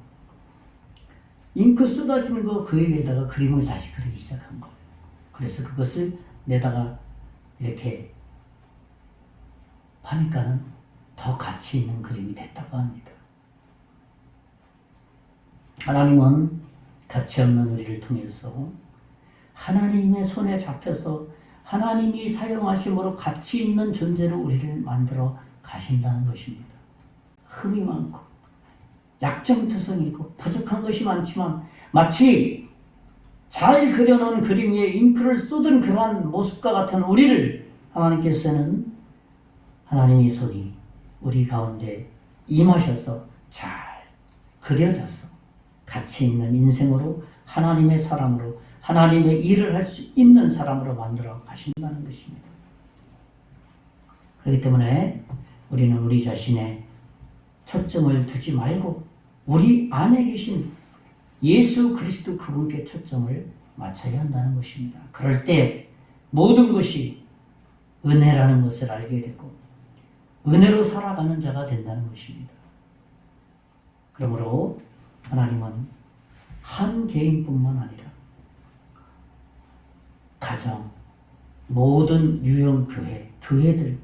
잉크 쏟아지는 거 그 위에다가 그림을 다시 그리기 시작한 거예요. 그래서 그것을 내다가 이렇게 파니까는 더 가치 있는 그림이 됐다고 합니다. 하나님은 가치 없는 우리를 통해서 하나님의 손에 잡혀서 하나님이 사용하심으로 가치 있는 존재로 우리를 만들어 가신다는 것입니다. 흠이 많고 약점투성이고 부족한 것이 많지만 마치 잘 그려놓은 그림 위에 잉크를 쏟은 그러한 모습과 같은 우리를 하나님께서는 하나님의 손이 우리 가운데 임하셔서 잘 그려져서 가치 있는 인생으로 하나님의 사람으로 하나님의 일을 할 수 있는 사람으로 만들어 가신다는 것입니다. 그렇기 때문에 우리는 우리 자신의 초점을 두지 말고 우리 안에 계신 예수 그리스도 그분께 초점을 맞춰야 한다는 것입니다. 그럴 때 모든 것이 은혜라는 것을 알게 되고 은혜로 살아가는 자가 된다는 것입니다. 그러므로 하나님은 한 개인뿐만 아니라 가정, 모든 유형 교회들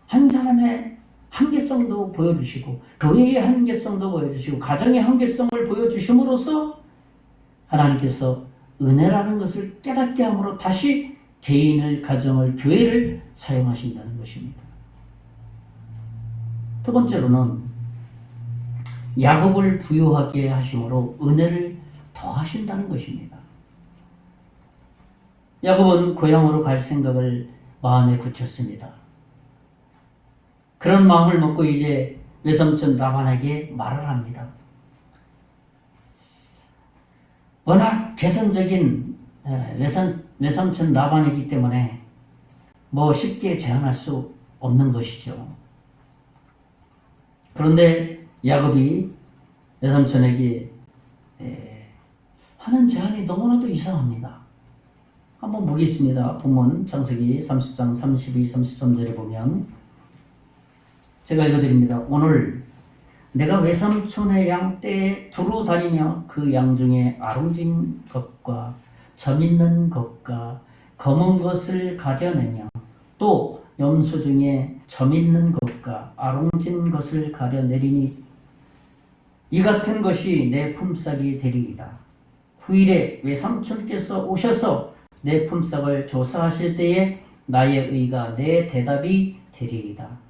한 사람의 한계성도 보여주시고 교회의 한계성도 보여주시고 가정의 한계성을 보여주심으로써 하나님께서 은혜라는 것을 깨닫게 함으로 다시 개인을, 가정을, 교회를 사용하신다는 것입니다. 두 번째로는 야곱을 부유하게 하심으로 은혜를 더하신다는 것입니다. 야곱은 고향으로 갈 생각을 마음에 굳혔습니다. 그런 마음을 먹고 이제 외삼촌 라반에게 말을 합니다. 워낙 개선적인 외삼촌 라반이기 때문에 쉽게 제한할 수 없는 것이죠. 그런데 야곱이 외삼촌에게 하는 제안이 너무나도 이상합니다. 한번 보겠습니다. 본문 창세기 30장 32, 33절에 보면 제가 읽어드립니다. 오늘 내가 외삼촌의 양 떼에 두루 다니며 그 양 중에 아롱진 것과 점 있는 것과 검은 것을 가려내며 또 염소 중에 점 있는 것과 아롱진 것을 가려내리니 이 같은 것이 내 품삯이 되리이다. 후일에 외삼촌께서 오셔서 내 품삯을 조사하실 때에 나의 의가 내 대답이 되리이다.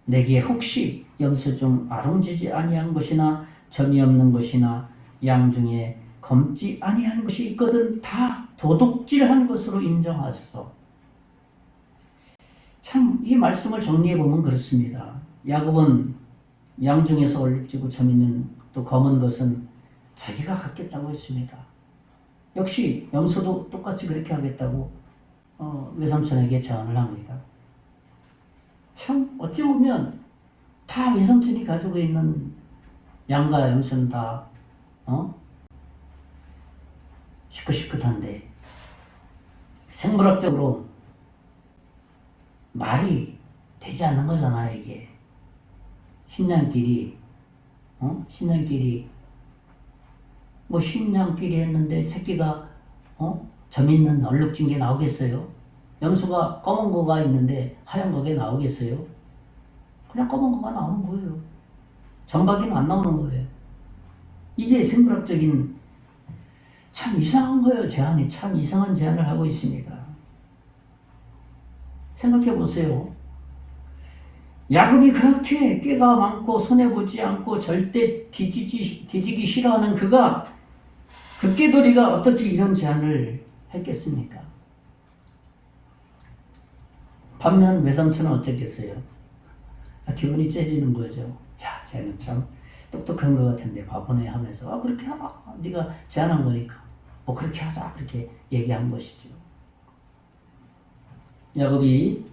내게 혹시 염소 중 아롱지지 아니한 것이나 점이 없는 것이나 양 중에 검지 아니한 것이 있거든 다 도둑질한 것으로 인정하소서. 참 이 말씀을 정리해 보면 그렇습니다. 야곱은 양 중에서 얼룩지고 점 있는 또 검은 것은 자기가 갖겠다고 했습니다. 역시 염소도 똑같이 그렇게 하겠다고 외삼촌에게 제안을 합니다. 참 어찌 보면 다 외삼촌이 가지고 있는 양과 염소는 다 시끗시끗한데 생물학적으로 말이 되지 않는 거잖아요. 이게 신랑끼리 신랑끼리 했는데 새끼가 점 있는 얼룩진 게 나오겠어요? 염소가 검은 거가 있는데 하얀 거게 나오겠어요? 그냥 검은 거가 나오는 거예요. 점박이는 안 나오는 거예요. 이게 생물학적인 참 이상한 거예요. 제안이 참 이상한 제안을 하고 있습니다. 생각해 보세요. 야곱이 그렇게 꾀가 많고 손해보지 않고 절대 뒤지기 싫어하는 그가 그 꾀돌이가 어떻게 이런 제안을 했겠습니까? 반면 외삼촌은 어쩌겠어요? 기분이 째지는 거죠. 야, 쟤는 참 똑똑한 것 같은데 바보네 하면서 그렇게 하라. 네가 제안한 거니까 그렇게 하자. 그렇게 얘기한 것이죠. 야곱이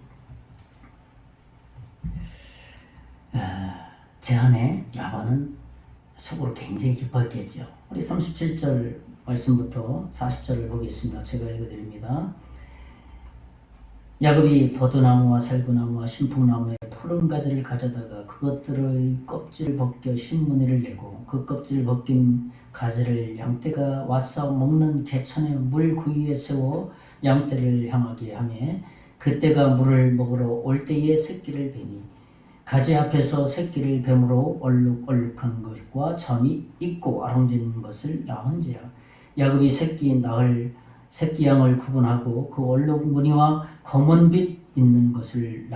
제안에 라반은 속으로 굉장히 기뻐했겠죠. 우리 37절 말씀부터 40절을 보겠습니다. 제가 읽어드립니다. 야곱이 버드나무와 살구나무와 신풍나무의 푸른 가지를 가져다가 그것들의 껍질을 벗겨 신무늬를 내고 그 껍질을 벗긴 가지를 양떼가 와서 먹는 개천의 물 구유에 세워 양떼를 향하게 하며 그때가 물을 먹으러 올 때에 새끼를 베니 가지 앞에서 새끼를 뱀으로 얼룩얼룩한 것과 점이 있고 아롱진 것을 낳은지라. 야곱이 새끼 양을 구분하고 그 얼룩 무늬와 검은빛 있는 것을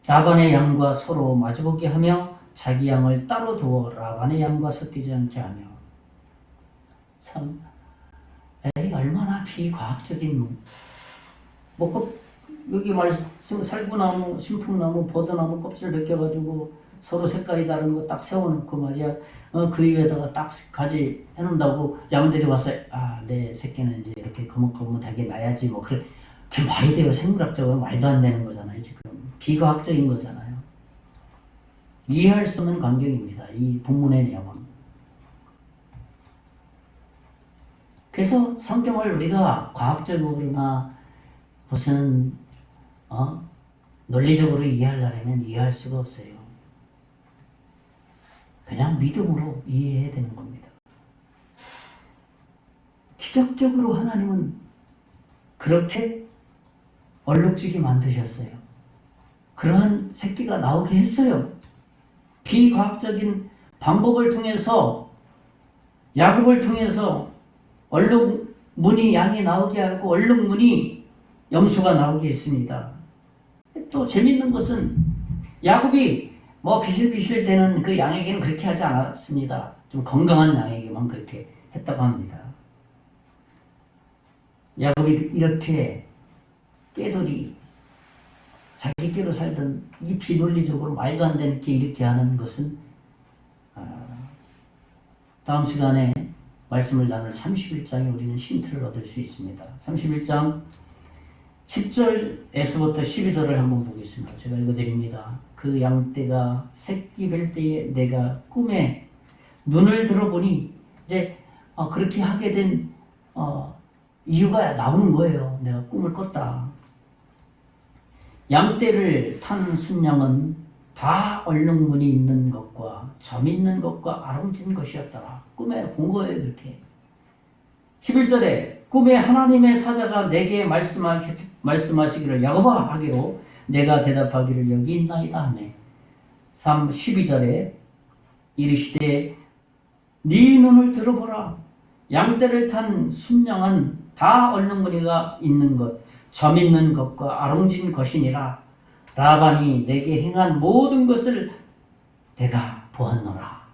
라반의 양과 서로 마주보게 하며 자기 양을 따로 두어 라반의 양과 섞이지 않게 하며. 참 얼마나 비과학적인 여기 말씀 살구나무, 신풍나무, 버드나무 껍질 벗겨가지고 서로 색깔이 다른 거 딱 세워놓고 말이야. 그 위에다가 딱 가지 해놓는다고 양들이 와서 내 새끼는 이제 이렇게 거뭇거뭇하게 나야지 뭐 그게 말이 돼요. 생물학적으로 말도 안 되는 거잖아요. 지금 비과학적인 거잖아요. 이해할 수 없는 광경입니다. 이 본문의 내용은. 그래서 성경을 우리가 과학적으로나 무슨 논리적으로 이해하려면 이해할 수가 없어요. 그냥 믿음으로 이해해야 되는 겁니다. 기적적으로 하나님은 그렇게 얼룩지게 만드셨어요. 그러한 새끼가 나오게 했어요. 비과학적인 방법을 통해서 야곱을 통해서 얼룩무늬 양이 나오게 하고 얼룩무늬 염소가 나오게 했습니다. 또 재밌는 것은 야곱이 비실비실 되는 그 양에게는 그렇게 하지 않았습니다. 좀 건강한 양에게만 그렇게 했다고 합니다. 야곱이 이렇게 깨돌이 자기 깨로 살던 이 비논리적으로 말도 안 되는 게 이렇게 하는 것은 다음 시간에 말씀을 나눌 31장에 우리는 힌트를 얻을 수 있습니다. 31장 10절에서부터 12절을 한번 보겠습니다. 제가 읽어드립니다. 그 양떼가 새끼 뵐 때에 내가 꿈에 눈을 들어보니 이제 그렇게 하게 된 이유가 나오는 거예요. 내가 꿈을 꿨다. 양떼를 탄 순양은 다 얼룩무늬 있는 것과 점 있는 것과 아롱진 것이었더라. 꿈에 본 거예요. 그렇게. 11절에 꿈에 하나님의 사자가 내게 말씀하시기를 야곱아 하기로 내가 대답하기를 여기 있나이다 하며 12절에 이르시되 네 눈을 들어보라. 양떼를 탄 순양은 다 얼룩무늬가 있는 것, 점 있는 것과 아롱진 것이니라. 라반이 내게 행한 모든 것을 내가 보았노라.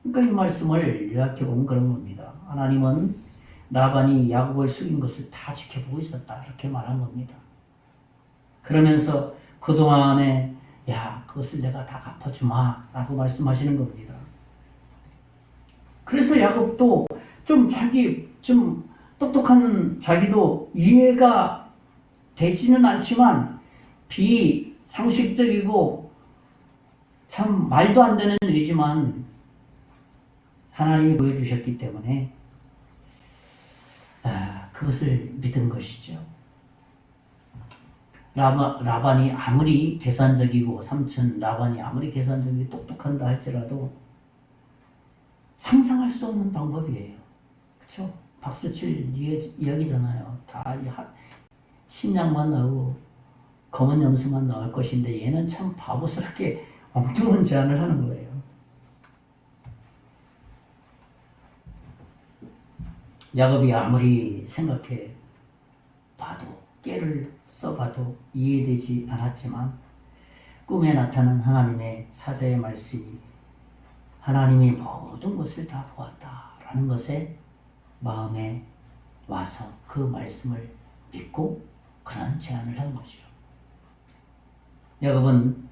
그러니까 이 말씀을 요약해보면 그런 겁니다. 하나님은 라반이 야곱을 속인 것을 다 지켜보고 있었다. 이렇게 말한 겁니다. 그러면서 그동안에 그것을 내가 다 갚아주마 라고 말씀하시는 겁니다. 그래서 야곱도 좀 똑똑한 자기도 이해가 되지는 않지만 비상식적이고 참 말도 안 되는 일이지만 하나님이 보여주셨기 때문에 그것을 믿은 것이죠. 라반이 아무리 계산적이고 삼촌 라반이 아무리 계산적이고 똑똑한다 할지라도 상상할 수 없는 방법이에요. 그렇죠? 박수칠 이야기잖아요. 다 신양만 나오고 검은 염소만 나올 것인데 얘는 참 바보스럽게 엉뚱한 제안을 하는 거예요. 야곱이 아무리 생각해 봐도 깨를 써봐도 이해되지 않았지만 꿈에 나타난 하나님의 사자의 말씀이 하나님이 모든 것을 다 보았다라는 것에 마음에 와서 그 말씀을 믿고 그런 제안을 한 거죠. 야곱은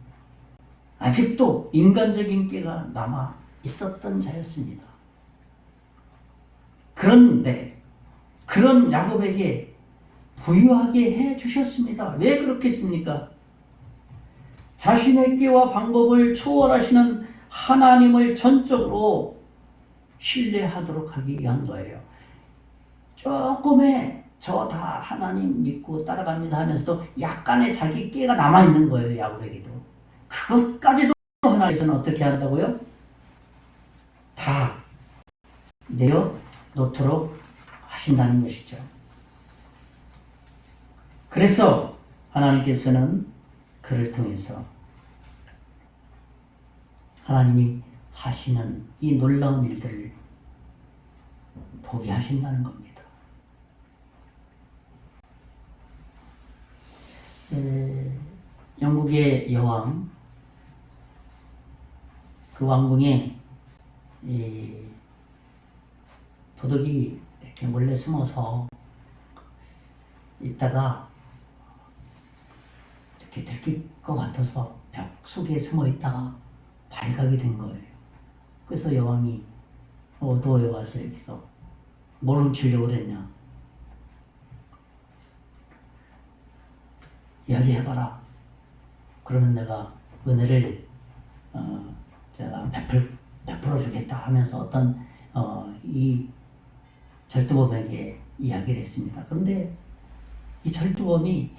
아직도 인간적인 깨가 남아 있었던 자였습니다. 그런데 그런 야곱에게 부유하게 해 주셨습니다. 왜 그렇겠습니까? 자신의 끼와 방법을 초월하시는 하나님을 전적으로 신뢰하도록 하기 위한 거예요. 조금의 저 다 하나님 믿고 따라갑니다 하면서도 약간의 자기 끼가 남아있는 거예요. 야곱에게도. 그것까지도 하나님께서는 어떻게 한다고요? 다 내어 놓도록 하신다는 것이죠. 그래서 하나님께서는 그를 통해서 하나님이 하시는 이 놀라운 일들을 보게 하신다는 겁니다. 영국의 여왕, 그 왕궁에 도둑이 이렇게 몰래 숨어서 있다가 이렇게 들킬 것 같아서 벽 속에 숨어 있다가 발각이 된 거예요. 그래서 여왕이 어두워에 와서 여기서 뭘 훔치려고 그랬냐? 이야기해봐라. 그러면 내가 은혜를 제가 베풀어 주겠다 하면서 어떤 이 절두범에게 이야기를 했습니다. 그런데 이 절두범이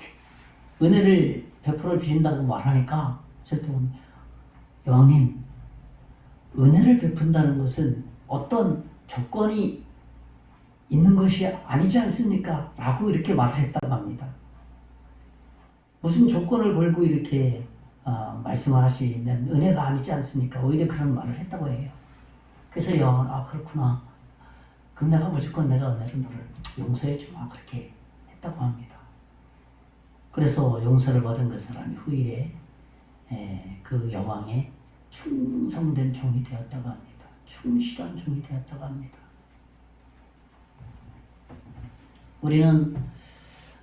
은혜를 베풀어 주신다고 말하니까 절두범이 여왕님, 은혜를 베푼다는 것은 어떤 조건이 있는 것이 아니지 않습니까? 라고 이렇게 말을 했다고 합니다. 무슨 조건을 걸고 이렇게 말씀을 하시면 은혜가 아니지 않습니까? 오히려 그런 말을 했다고 해요. 그래서 여왕은 그렇구나. 그럼 내가 무조건 내가 은혜를 너를 용서해 주마. 그렇게 했다고 합니다. 그래서 용서를 받은 그 사람이 후일에 그 여왕의 충성된 종이 되었다고 합니다. 충실한 종이 되었다고 합니다. 우리는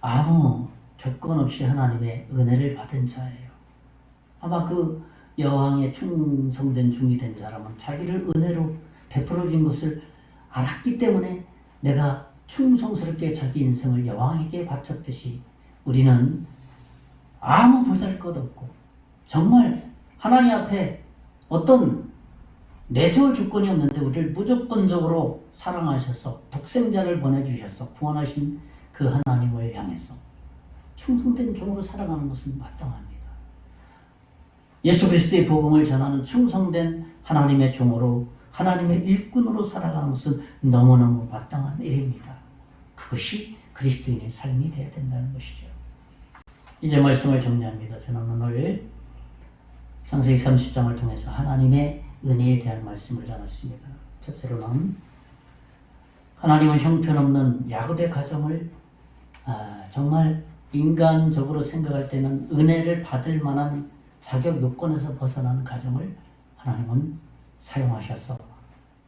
아무 조건 없이 하나님의 은혜를 받은 자예요. 아마 그 여왕의 충성된 종이 된 사람은 자기를 은혜로 베풀어 준 것을 알았기 때문에 내가 충성스럽게 자기 인생을 여왕에게 바쳤듯이 우리는 아무 보잘것없고 정말 하나님 앞에 어떤 내세울 조건이 없는데 우리를 무조건적으로 사랑하셔서 독생자를 보내주셔서 구원하신 그 하나님을 향해서 충성된 종으로 살아가는 것은 마땅합니다. 예수 그리스도의 복음을 전하는 충성된 하나님의 종으로 하나님의 일꾼으로 살아가는 것은 너무너무 마땅한 일입니다. 그것이 그리스도인의 삶이 되어야 된다는 것이죠. 이제 말씀을 정리합니다. 저는 오늘 창세기 30장을 통해서 하나님의 은혜에 대한 말씀을 전했습니다. 첫째로는 하나님은 형편없는 야곱의 가정을 정말 인간적으로 생각할 때는 은혜를 받을 만한 자격 요건에서 벗어난 가정을 하나님은 사용하셔서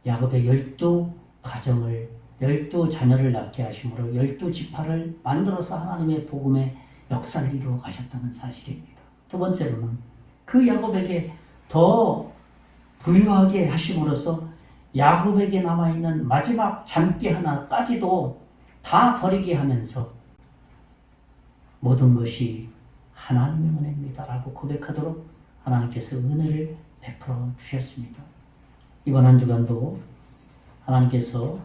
야곱의 12가정을 12자녀를 낳게 하심으로 12지파를 만들어서 하나님의 복음의 역사를 이루어 가셨다는 사실입니다. 두 번째로는 그 야곱에게 더 부유하게 하심으로써 야곱에게 남아있는 마지막 잔기 하나까지도 다 버리게 하면서 모든 것이 하나님의 은혜입니다 라고 고백하도록 하나님께서 은혜를 베풀어 주셨습니다. 이번 한 주간도 하나님께서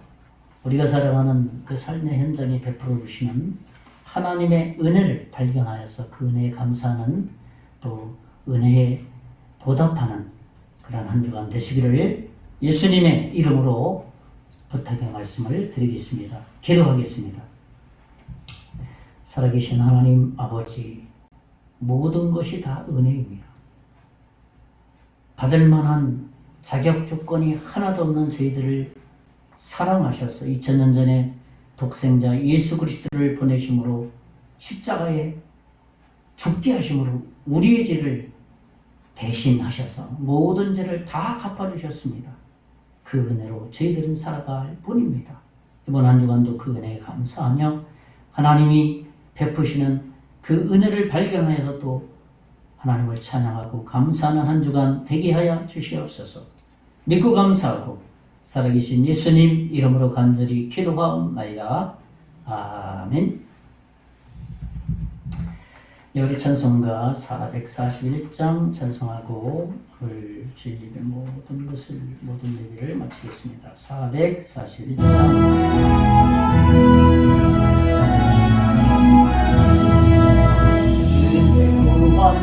우리가 살아가는 그 삶의 현장에 베풀어 주시는 하나님의 은혜를 발견하여서 그 은혜에 감사하는 또 은혜에 보답하는 그런 한 주간 되시기를 예수님의 이름으로 부탁의 말씀을 드리겠습니다. 기도하겠습니다. 살아계신 하나님 아버지, 모든 것이 다 은혜입니다. 받을 만한 자격 조건이 하나도 없는 저희들을 사랑하셔서 2000년 전에 독생자 예수 그리스도를 보내심으로 십자가에 죽게 하심으로 우리의 죄를 대신하셔서 모든 죄를 다 갚아주셨습니다. 그 은혜로 저희들은 살아갈 뿐입니다. 이번 한 주간도 그 은혜에 감사하며 하나님이 베푸시는 그 은혜를 발견하여서 또 하나님을 찬양하고 감사하는 한 주간 되게 하여 주시옵소서. 믿고 감사하고 살아계신 예수님 이름으로 간절히 기도하옵나이다. 아멘. 우리 찬송가 441장 찬송하고 오늘 주일의 모든 얘기를 마치겠습니다. 441장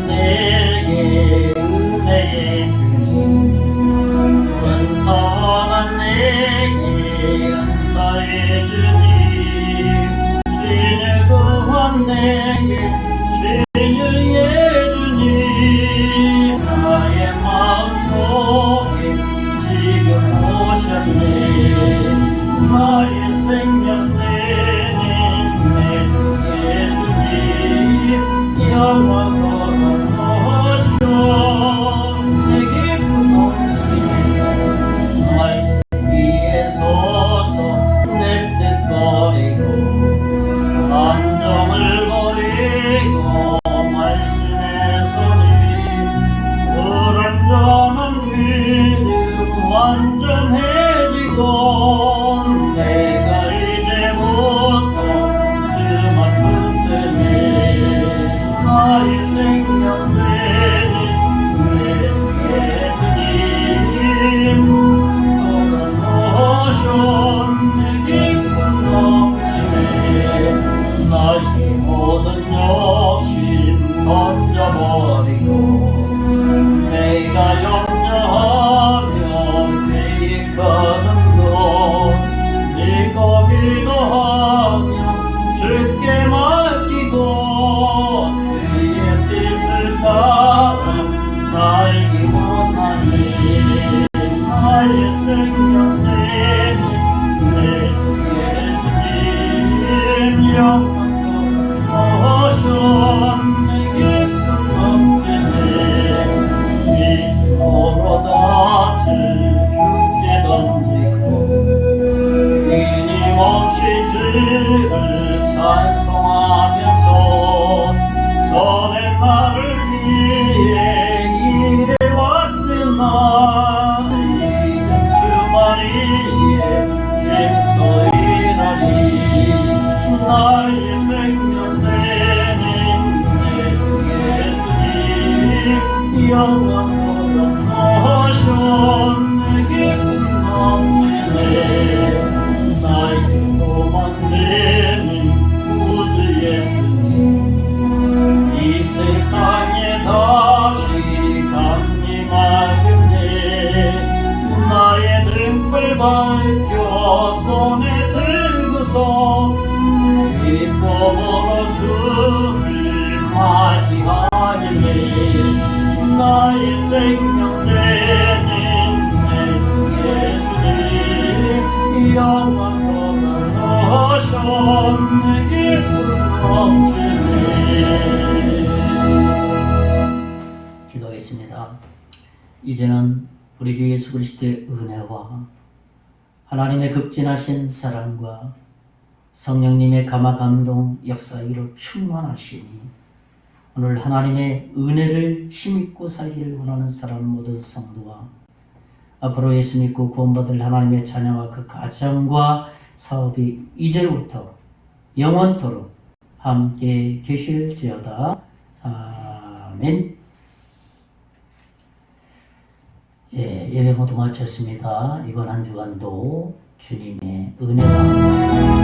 내게 은혜의 주님 원성한 내게 은사의 주님 신을 구한 내게 신유의 주님 나의 마음속에 지금 오셨네 나의 생명 되는 내 주 예수님 영원 밝혀 손에 들고서 기쁨으로 주를 맞이하길래 나의 생명 되는 내 예수님 영원토록 오셨네 기쁨 넘치네. 기도하겠습니다. 이제는 우리 주 예수 그리스도의 은혜와 하나님의 극진하신 사랑과 성령님의 감화 감동 역사위로 충만하시니 오늘 하나님의 은혜를 힘입고 살기를 원하는 사람 모든 성도와 앞으로 예수 믿고 구원받을 하나님의 자녀와 그 가정과 사업이 이제부터 영원토록 함께 계실지어다. 아멘. 예배 모두 마쳤습니다. 이번 한 주간도 주님의 은혜가